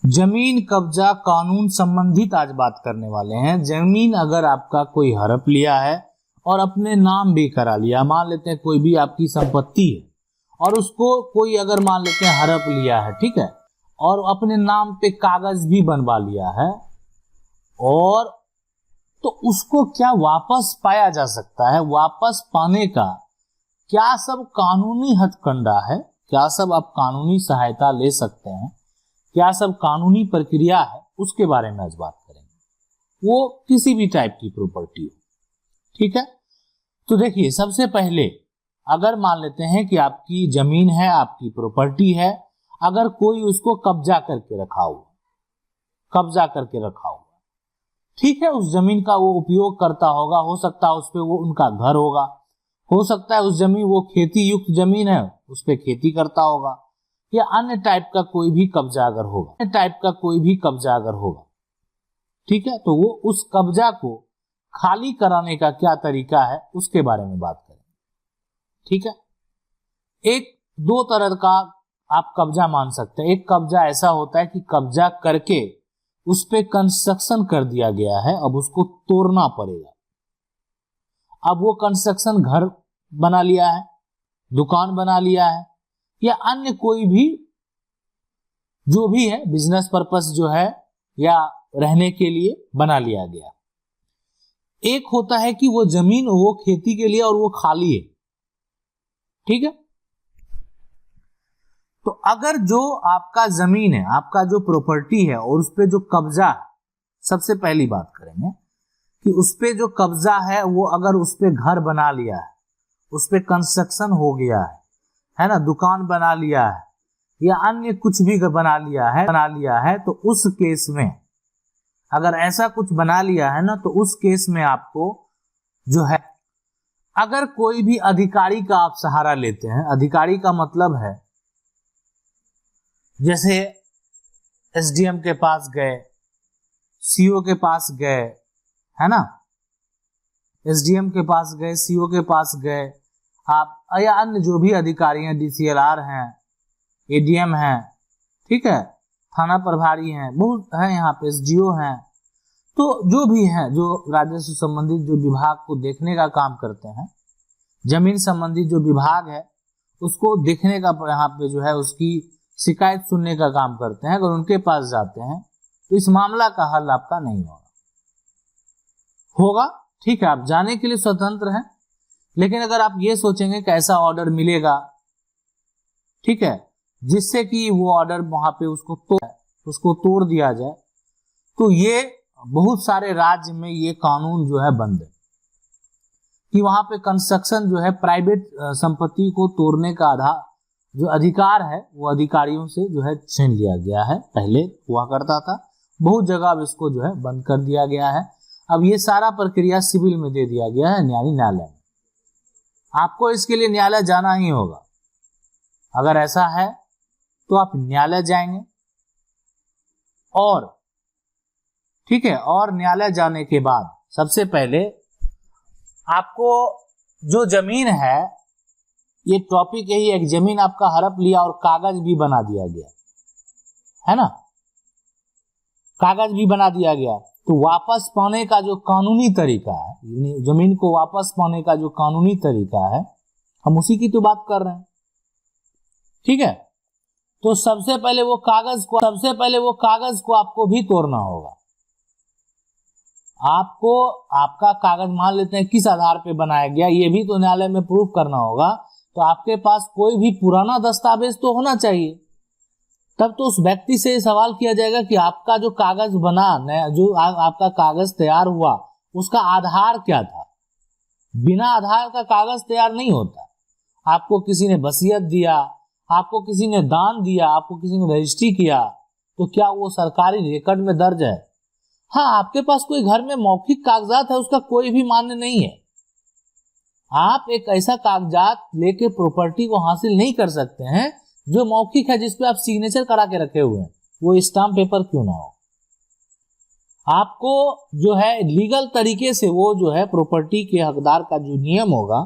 जमीन कब्जा कानून संबंधित आज बात करने वाले हैं। जमीन अगर आपका कोई हड़प लिया है और अपने नाम भी करा लिया, मान लेते हैं कोई भी आपकी संपत्ति है और उसको कोई अगर मान लेते हैं हड़प लिया है, ठीक है, और अपने नाम पे कागज भी बनवा लिया है, और तो उसको क्या वापस पाया जा सकता है? वापस पाने का क्या सब कानूनी हथकंडा है? क्या सब आप कानूनी सहायता ले सकते हैं? क्या सब कानूनी प्रक्रिया है? उसके बारे में आज बात करेंगे। वो किसी भी टाइप की प्रॉपर्टी हो, ठीक है। तो देखिए, सबसे पहले अगर मान लेते हैं कि आपकी जमीन है, आपकी प्रॉपर्टी है, अगर कोई उसको कब्जा करके रखा हुआ, ठीक है, उस जमीन का वो उपयोग करता होगा, हो सकता है उस पे वो उनका घर होगा, हो सकता है उस जमीन वो खेती युक्त जमीन है, उस पे खेती करता होगा, या अन्य टाइप का कोई भी कब्जा अगर होगा, ठीक है, तो वो उस कब्जा को खाली कराने का क्या तरीका है उसके बारे में बात करें, ठीक है। एक दो तरह का आप कब्जा मान सकते हैं। एक कब्जा ऐसा होता है कि कब्जा करके उस पे कंस्ट्रक्शन कर दिया गया है, अब उसको तोड़ना पड़ेगा। अब वो कंस्ट्रक्शन घर बना लिया है, दुकान बना लिया है, या अन्य कोई भी जो भी है बिजनेस पर्पस जो है या रहने के लिए बना लिया गया। एक होता है कि वो जमीन वो खेती के लिए और वो खाली है, ठीक है। तो अगर जो आपका जमीन है, आपका जो प्रॉपर्टी है और उस पे जो कब्जा है, सबसे पहली बात करेंगे कि उस पे जो कब्जा है वो अगर उस पे घर बना लिया है, उस पे कंस्ट्रक्शन हो गया है ना, दुकान बना लिया है या अन्य कुछ भी बना लिया है, तो उस केस में अगर ऐसा कुछ बना लिया है ना, तो उस केस में आपको जो है, अगर कोई भी अधिकारी का आप सहारा लेते हैं, अधिकारी का मतलब है जैसे एसडीएम के पास गए, सीओ के पास गए, है ना, एसडीएम के पास गए, सीओ के पास गए आप, या अन्य जो भी अधिकारी हैं, डीसीएलआर हैं, एडीएम हैं, ठीक है, थाना प्रभारी हैं, बहुत हैं यहाँ पे, एसडीओ हैं, तो जो भी हैं, जो राजस्व संबंधित जो विभाग को देखने का काम करते हैं, जमीन संबंधित जो विभाग है उसको देखने का यहाँ पे जो है उसकी शिकायत सुनने का काम करते हैं। अगर उनके पास जाते हैं तो इस मामला का हल आपका नहीं होगा, ठीक है, आप जाने के लिए स्वतंत्र हैं। लेकिन अगर आप ये सोचेंगे कि ऐसा ऑर्डर मिलेगा, ठीक है, जिससे कि वो ऑर्डर वहां पे उसको तोड़ दिया जाए, तो ये बहुत सारे राज्य में ये कानून जो है बंद है कि वहां पे कंस्ट्रक्शन जो है, प्राइवेट संपत्ति को तोड़ने का जो अधिकार है वो अधिकारियों से जो है छीन लिया गया है। पहले हुआ करता था, बहुत जगह अब इसको जो है बंद कर दिया गया है। अब ये सारा प्रक्रिया सिविल में दे दिया गया है, न्यायालय में। आपको इसके लिए न्यायालय जाना ही होगा। अगर ऐसा है तो आप न्यायालय जाएंगे, और ठीक है, और न्यायालय जाने के बाद सबसे पहले आपको जो जमीन है, ये टॉपिक यही है कि जमीन आपका हड़प लिया और कागज भी बना दिया गया है ना, कागज भी बना दिया गया, तो वापस पाने का जो कानूनी तरीका है, जमीन को वापस पाने का जो कानूनी तरीका है, हम उसी की तो बात कर रहे हैं, ठीक है। तो सबसे पहले वो कागज को आपको भी तोड़ना होगा। आपको आपका कागज मान लेते हैं किस आधार पे बनाया गया, ये भी तो न्यायालय में प्रूफ करना होगा। तो आपके पास कोई भी पुराना दस्तावेज तो होना चाहिए, तब तो उस व्यक्ति से सवाल किया जाएगा कि आपका जो कागज बना, जो आपका कागज तैयार हुआ, उसका आधार क्या था। बिना आधार का कागज तैयार नहीं होता। आपको किसी ने वसीयत दिया, आपको किसी ने दान दिया, आपको किसी ने रजिस्ट्री किया, तो क्या वो सरकारी रिकॉर्ड में दर्ज है? हाँ, आपके पास कोई घर में मौखिक कागजात है, उसका कोई भी मान्य नहीं है। आप एक ऐसा कागजात लेके प्रॉपर्टी को हासिल नहीं कर सकते हैं जो मौखिक है, जिसपे आप सिग्नेचर करा के रखे हुए हैं, वो स्टाम्प पेपर क्यों ना हो। आपको जो है लीगल तरीके से वो जो है प्रॉपर्टी के हकदार का जो नियम होगा,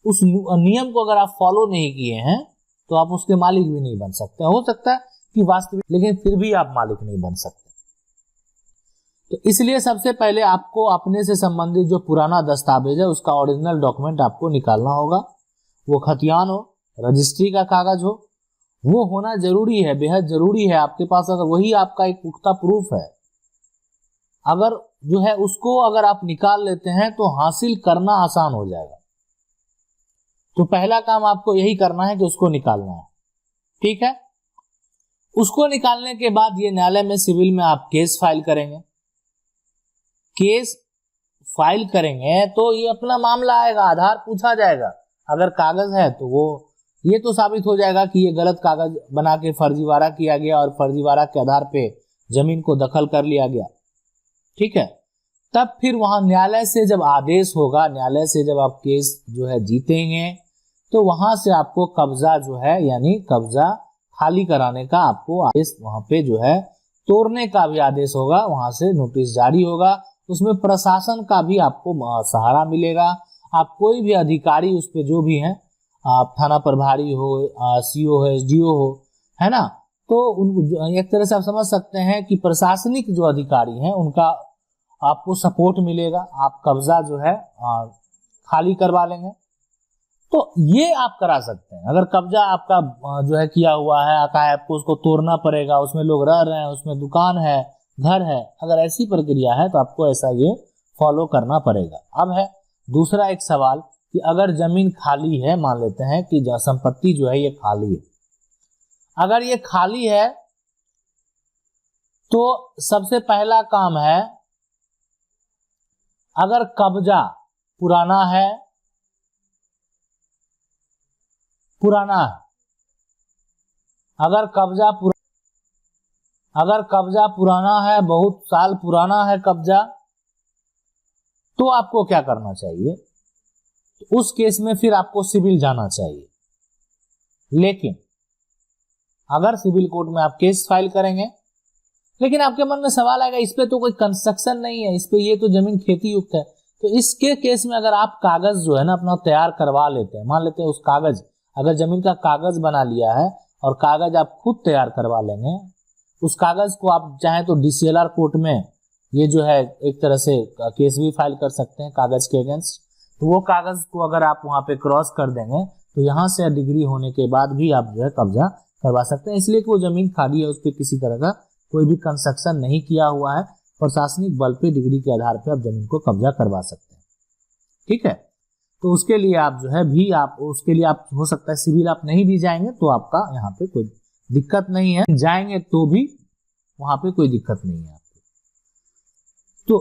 उस नियम को अगर आप फॉलो नहीं किए हैं तो आप उसके मालिक भी नहीं बन सकते। हो सकता है कि वास्तविक, लेकिन फिर भी आप मालिक नहीं बन सकते। तो इसलिए सबसे पहले आपको अपने से संबंधित जो पुराना दस्तावेज है उसका ओरिजिनल डॉक्यूमेंट आपको निकालना होगा। वो खतियान हो, रजिस्ट्री का कागज हो, वो होना जरूरी है, बेहद जरूरी है आपके पास। अगर वही आपका एक पुख्ता प्रूफ है, अगर जो है उसको अगर आप निकाल लेते हैं तो हासिल करना आसान हो जाएगा। तो पहला काम आपको यही करना है कि उसको निकालना है, ठीक है। उसको निकालने के बाद ये न्यायालय में सिविल में आप केस फाइल करेंगे। केस फाइल करेंगे तो ये अपना मामला आएगा, आधार पूछा जाएगा। अगर कागज है तो वो ये तो साबित हो जाएगा कि ये गलत कागज बना के फर्जीवाड़ा किया गया और फर्जीवाड़ा के आधार पे जमीन को दखल कर लिया गया, ठीक है। तब फिर वहां न्यायालय से जब आदेश होगा, न्यायालय से जब आप केस जो है जीतेंगे तो वहां से आपको कब्जा जो है यानी कब्जा खाली कराने का आपको आदेश, वहां पे जो है तोड़ने का भी आदेश होगा, वहां से नोटिस जारी होगा। उसमें प्रशासन का भी आपको सहारा मिलेगा। आप कोई भी अधिकारी उस पे जो भी हैं, आप थाना प्रभारी हो, सीओ हो, एसडीओ हो, है ना, तो उनको एक तरह से आप समझ सकते हैं कि प्रशासनिक जो अधिकारी हैं उनका आपको सपोर्ट मिलेगा। आप कब्जा जो है खाली करवा लेंगे। तो ये आप करा सकते हैं। अगर कब्जा आपका जो है किया हुआ है, आपको उसको तोड़ना पड़ेगा, उसमें लोग रह रहे हैं, उसमें दुकान है, घर है, अगर ऐसी प्रक्रिया है तो आपको ऐसा ये फॉलो करना पड़ेगा। अब है दूसरा एक सवाल कि अगर जमीन खाली है, मान लेते हैं कि संपत्ति जो है ये खाली है। अगर ये खाली है तो सबसे पहला काम है, अगर कब्जा पुराना है, अगर कब्जा पुराना है, बहुत साल पुराना है कब्जा, तो आपको क्या करना चाहिए? उस केस में फिर आपको सिविल जाना चाहिए। लेकिन अगर सिविल कोर्ट में आप केस फाइल करेंगे, लेकिन आपके मन में सवाल आएगा इस पे तो कोई कंस्ट्रक्शन नहीं है, इस पे ये तो जमीन खेती युक्त है। तो इसके केस में अगर आप कागज जो है ना अपना तैयार करवा लेते हैं, मान लेते हैं उस कागज, अगर जमीन का कागज बना लिया है और कागज आप खुद तैयार करवा लेंगे, उस कागज को आप चाहें तो डीसीएलआर कोर्ट में ये जो है एक तरह से केस भी फाइल कर सकते हैं कागज के अगेंस्ट। तो वो कागज को अगर आप वहां पे क्रॉस कर देंगे तो यहाँ से डिग्री होने के बाद भी आप जो है कब्जा करवा सकते हैं, इसलिए कि वो जमीन खाली है, उस पर किसी तरह का कोई भी कंस्ट्रक्शन नहीं किया हुआ है, प्रशासनिक बल पे डिग्री के आधार पे आप जमीन को कब्जा करवा सकते हैं, ठीक है। तो उसके लिए आप जो है भी आप उसके लिए आप हो सकता है सिविल आप नहीं भी जाएंगे तो आपका यहाँ पे कोई दिक्कत नहीं है, जाएंगे तो भी वहां पे कोई दिक्कत नहीं है आपको। तो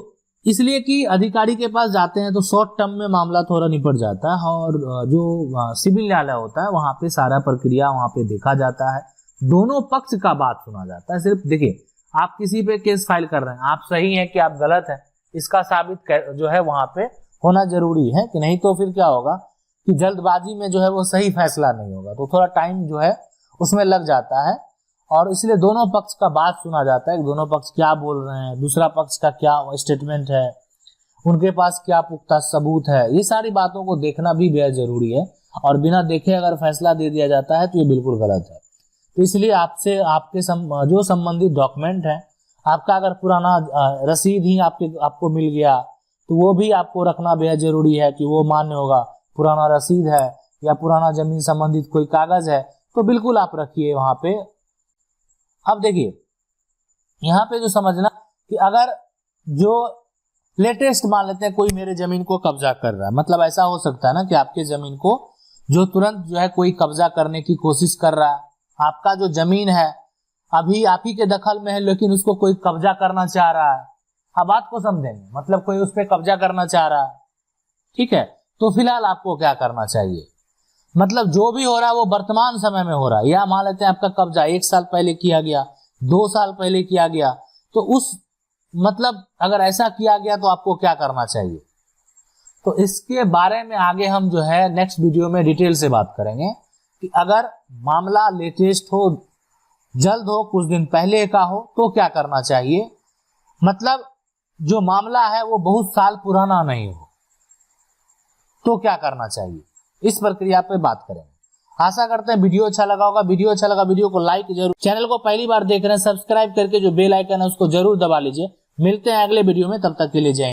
इसलिए कि अधिकारी के पास जाते हैं तो शॉर्ट टर्म में मामला थोड़ा निपट जाता है, और जो सिविल न्यायालय होता है वहां पे सारा प्रक्रिया वहां पे देखा जाता है, दोनों पक्ष का बात सुना जाता है। सिर्फ देखिए, आप किसी पे केस फाइल कर रहे हैं, आप सही है कि आप गलत हैं, इसका साबित जो है वहां पे होना जरूरी है कि नहीं, तो फिर क्या होगा कि जल्दबाजी में जो है वो सही फैसला नहीं होगा, तो थोड़ा टाइम जो है उसमें लग जाता है। और इसलिए दोनों पक्ष का बात सुना जाता है कि दोनों पक्ष क्या बोल रहे हैं, दूसरा पक्ष का क्या स्टेटमेंट है, उनके पास क्या पुख्ता सबूत है, ये सारी बातों को देखना भी बेहद जरूरी है। और बिना देखे अगर फैसला दे दिया जाता है तो ये बिल्कुल गलत है। तो इसलिए आपसे आपके जो संबंधित डॉक्यूमेंट है, आपका अगर पुराना रसीद ही आपको मिल गया तो वो भी आपको रखना बेहद जरूरी है कि वो मान्य होगा। पुराना रसीद है या पुराना जमीन संबंधित कोई कागज है तो बिल्कुल आप रखिए वहां पे। अब देखिए यहाँ पे जो समझना कि अगर जो लेटेस्ट मान लेते हैं कोई मेरे जमीन को कब्जा कर रहा है, मतलब ऐसा हो सकता है ना कि आपके जमीन को जो तुरंत जो है कोई कब्जा करने की कोशिश कर रहा है, आपका जो जमीन है अभी आप ही के दखल में है लेकिन उसको कोई कब्जा करना चाह रहा है। आप बात को समझेंगे, मतलब कोई उस पर कब्जा करना चाह रहा है, ठीक है। तो फिलहाल आपको क्या करना चाहिए, मतलब जो भी हो रहा है वो वर्तमान समय में हो रहा है, या मान लेते हैं आपका कब्जा 1 साल पहले किया गया, 2 साल पहले किया गया, तो उस मतलब अगर ऐसा किया गया तो आपको क्या करना चाहिए। तो इसके बारे में आगे हम जो है नेक्स्ट वीडियो में डिटेल से बात करेंगे कि अगर मामला लेटेस्ट हो, जल्द हो, कुछ दिन पहले का हो तो क्या करना चाहिए, मतलब जो मामला है वो बहुत साल पुराना नहीं हो तो क्या करना चाहिए, इस प्रक्रिया पे बात करेंगे। आशा करते हैं वीडियो अच्छा लगा होगा। वीडियो अच्छा लगा वीडियो को लाइक जरूर, चैनल को पहली बार देख रहे हैं सब्सक्राइब करके जो बेल आइकन है उसको जरूर दबा लीजिए। मिलते हैं अगले वीडियो में, तब तक के लिए जय हिंद।